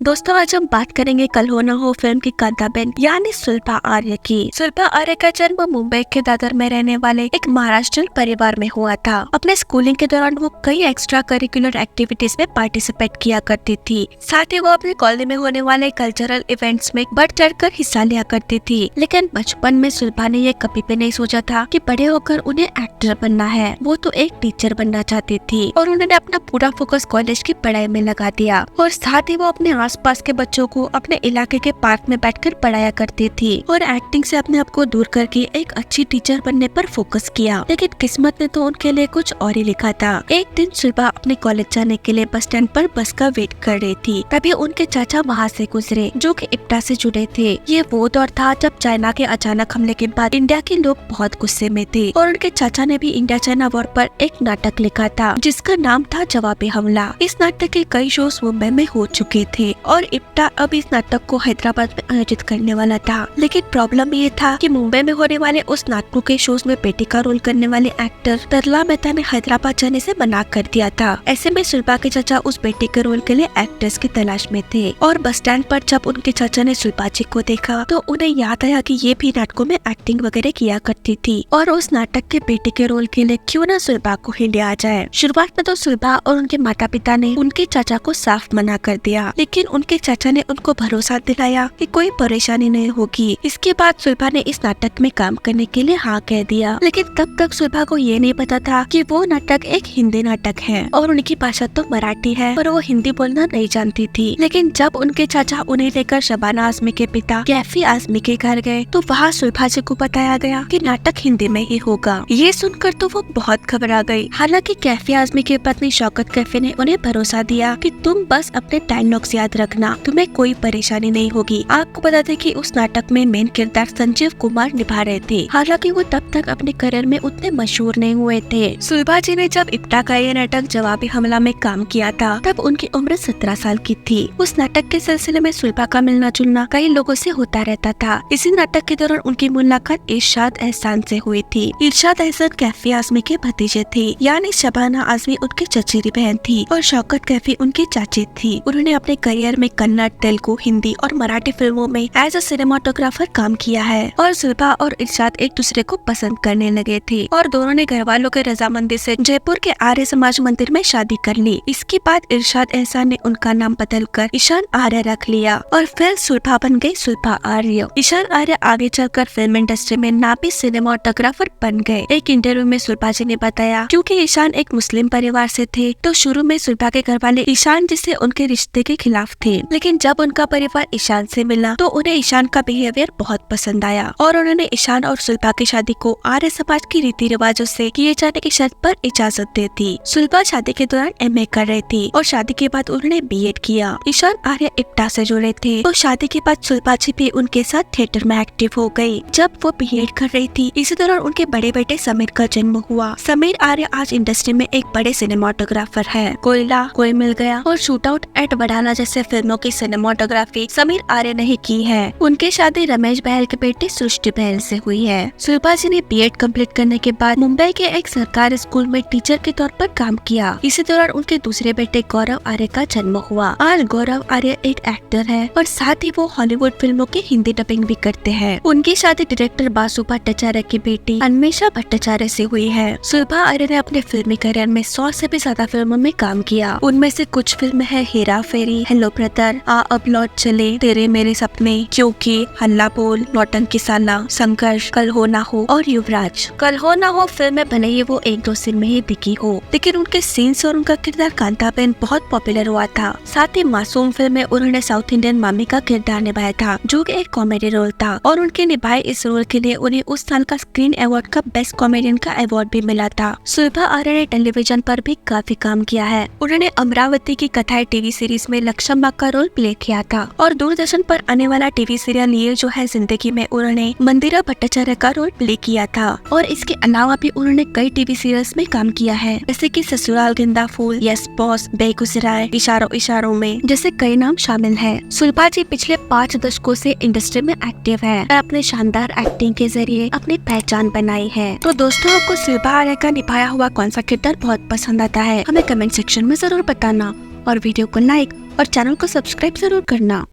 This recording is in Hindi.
दोस्तों आज हम बात करेंगे कल हो ना हो फिल्म की कांताबेन यानी शिल्पा आर्य की। शिल्पा आर्य का जन्म मुंबई के दादर में रहने वाले एक महाराष्ट्रीयन परिवार में हुआ था। अपने स्कूलिंग के दौरान वो कई एक्स्ट्रा करिकुलर एक्टिविटीज में पार्टिसिपेट किया करती थी। साथ ही वो अपने कॉलेज में होने वाले कल्चरल इवेंट्स में बढ़ चढ़कर हिस्सा लिया करती थी। लेकिन बचपन में शिल्पा ने ये कभी भी नहीं सोचा था कि बड़े होकर उन्हें एक्टर बनना है। वो तो एक टीचर बनना चाहती थी और उन्होंने अपना पूरा फोकस कॉलेज की पढ़ाई में लगा दिया और साथ ही वो अपने आसपास के बच्चों को अपने इलाके के पार्क में बैठकर पढ़ाया करती थी और एक्टिंग से अपने आप को दूर करके एक अच्छी टीचर बनने पर फोकस किया। लेकिन किस्मत ने तो उनके लिए कुछ और ही लिखा था। एक दिन शिल्पा अपने कॉलेज जाने के लिए बस स्टैंड पर बस का वेट कर रही थी, तभी उनके चाचा वहाँ से गुजरे जो कि इप्टा से जुड़े थे। ये वो दौर था जब चाइना के अचानक हमले के बाद इंडिया के लोग बहुत गुस्से में थे और उनके चाचा ने भी इंडिया चाइना वॉर पर एक नाटक लिखा था जिसका नाम था जवाबी हमला। इस नाटक के कई शोज मुंबई में हो चुके थे और इप्टा अब इस नाटक को हैदराबाद में आयोजित करने वाला था। लेकिन प्रॉब्लम ये था कि मुंबई में होने वाले उस नाटकों के शोज में बेटी का रोल करने वाले एक्टर तरला मेहता ने हैदराबाद जाने से मना कर दिया था। ऐसे में शिल्पा के चाचा उस बेटी के रोल के लिए एक्ट्रेस की तलाश में थे और बस स्टैंड पर जब उनके चाचा ने शिल्पा जी को देखा तो उन्हें याद आया कि ये भी नाटकों में एक्टिंग वगैरह किया करती थी और उस नाटक के बेटी के रोल के लिए क्यों ना शिल्पा को ही लिया जाए। शुरुआत में तो शिल्पा और उनके माता पिता ने उनके चाचा को साफ मना कर दिया, लेकिन उनके चाचा ने उनको भरोसा दिलाया कि कोई परेशानी नहीं होगी। इसके बाद शिल्पा ने इस नाटक में काम करने के लिए हाँ कह दिया। लेकिन तब तक शिल्पा को ये नहीं पता था कि वो नाटक एक हिंदी नाटक है और उनकी भाषा तो मराठी है पर वो हिंदी बोलना नहीं जानती थी। लेकिन जब उनके चाचा उन्हें लेकर शबाना आजमी के पिता कैफी आजमी के घर गए तो वहाँ शिल्पा जी को बताया गया कि नाटक हिंदी में ही होगा। ये सुनकर तो वो बहुत घबरा गई। हालांकि कैफी आजमी की पत्नी शौकत कैफी ने उन्हें भरोसा दिया कि तुम बस अपने डायलॉग्स याद रखना, तुम्हें कोई परेशानी नहीं होगी। आपको बता दें कि उस नाटक में मेन किरदार संजीव कुमार निभा रहे थे। हालांकि वो तब तक अपने करियर में उतने मशहूर नहीं हुए थे। शिल्पा जी ने जब इप्टा का ये नाटक जवाबी हमला में काम किया था तब उनकी उम्र 17 साल की थी। उस नाटक के सिलसिले में शिल्पा का मिलना जुलना कई लोगों से होता रहता था। इसी नाटक के दौरान उनकी मुलाकात इरशाद एहसान से हुई थी। इरशाद एहसान कैफी आजमी के भतीजे थे, यानी शबाना आजमी उनकी चचेरी बहन थी और शौकत कैफी उनकी चाची थी। उन्होंने अपने करियर में कन्नड़, तेलुगु, हिंदी और मराठी फिल्मों में एज अ सिनेमाटोग्राफर काम किया है और शिल्पा और इरशाद एक दूसरे को पसंद करने लगे थे और दोनों ने घर वालों के रजामंदी से जयपुर के आर्य समाज मंदिर में शादी कर ली। इसके बाद इरशाद एहसान ने उनका नाम बदलकर ईशान आर्य रख लिया और फिर शिल्पा बन गई शिल्पा आर्य। ईशान आर्य आगे चलकर फिल्म इंडस्ट्री में नामी सिनेमाटोग्राफर बन गए। एक इंटरव्यू में शिल्पा जी ने बताया क्योंकि ईशान एक मुस्लिम परिवार से थे तो शुरू में शिल्पा के घर वाले ईशान जी से उनके रिश्ते के खिलाफ थे, लेकिन जब उनका परिवार ईशान से मिला तो उन्हें ईशान का बिहेवियर बहुत पसंद आया और उन्होंने ईशान और शिल्पा की शादी को आर्य समाज की रीति रिवाजों से किए जाने की शर्त पर इजाजत दे दी। शिल्पा शादी के दौरान एमए कर रही थी और शादी के बाद उन्होंने बीएड किया। ईशान आर्य इप्टा से जुड़े थे तो शादी के बाद शिल्पा जी भी उनके साथ थिएटर में एक्टिव हो गयी जब वो बीएड कर रही थी। इसी दौरान उनके बड़े बेटे समीर का जन्म हुआ। समीर आर्य आज इंडस्ट्री में एक बड़े सिनेमाटोग्राफर है। कोयला, कोई मिल गया और शूट आउट एट वडाला जैसे फिल्मों की सिनेमाटोग्राफी समीर आर्य ने ही की है। उनकी शादी रमेश बहल के बेटे सृष्टि बहल से हुई है। शिल्पा जी ने बीएड कंप्लीट करने के बाद मुंबई के एक सरकारी स्कूल में टीचर के तौर पर काम किया। इसी दौरान उनके दूसरे बेटे गौरव आर्य का जन्म हुआ। आज गौरव आर्य एक एक्टर है और साथ ही वो हॉलीवुड फिल्मों की हिंदी डबिंग भी करते हैं। उनकी शादी डायरेक्टर बासु भट्टाचार्य की बेटी अन्वेषा भट्टाचार्य से हुई है। शिल्पा आर्य ने अपने फिल्मी करियर में 100 से भी ज्यादा फिल्मों में काम किया। उनमें से कुछ फिल्म है हेरा फेरी, हेलो ब्रदर, आ अब लौट चले, तेरे मेरे सपने, क्योंकि, हल्ला बोल, नौटंकी साला, संघर्ष, कल हो ना हो और युवराज। कल हो ना हो फिल्म में भले ही वो 1-2 सीन में ही दिखी हो, लेकिन उनके सीन्स और उनका किरदार कांताबेन बहुत पॉपुलर हुआ था। साथ ही मासूम फिल्म में उन्होंने साउथ इंडियन मामी का किरदार निभाया था जो कि एक कॉमेडी रोल था और उनके निभाए इस रोल के लिए उन्हें उस साल का स्क्रीन अवार्ड का बेस्ट कॉमेडियन का अवार्ड भी मिला था। शिल्पा आर्य ने टेलीविजन पर भी काफी काम किया है। उन्होंने अमरावती की कथाएं टीवी सीरीज में लक्ष्मम्मा का रोल प्ले किया था और दूरदर्शन पर आने वाला टीवी सीरियल ये जो है जिंदगी में उन्होंने मंदिरा भट्टाचार्य का रोल प्ले किया था और इसके अलावा भी उन्होंने कई टीवी सीरियल्स में काम किया है जैसे कि ससुराल गेंदा फूल, यस बॉस, बेगूसराय, इशारों इशारों में जैसे कई नाम शामिल है। शिल्पा जी पिछले 5 दशकों से इंडस्ट्री में एक्टिव है और अपने शानदार एक्टिंग के जरिए अपनी पहचान बनाई है। तो दोस्तों आपको शिल्पा आर्य का निभाया हुआ कौन सा किरदार बहुत पसंद आता है हमें कमेंट सेक्शन में जरूर बताना और वीडियो को लाइक और चैनल को सब्सक्राइब जरूर करना।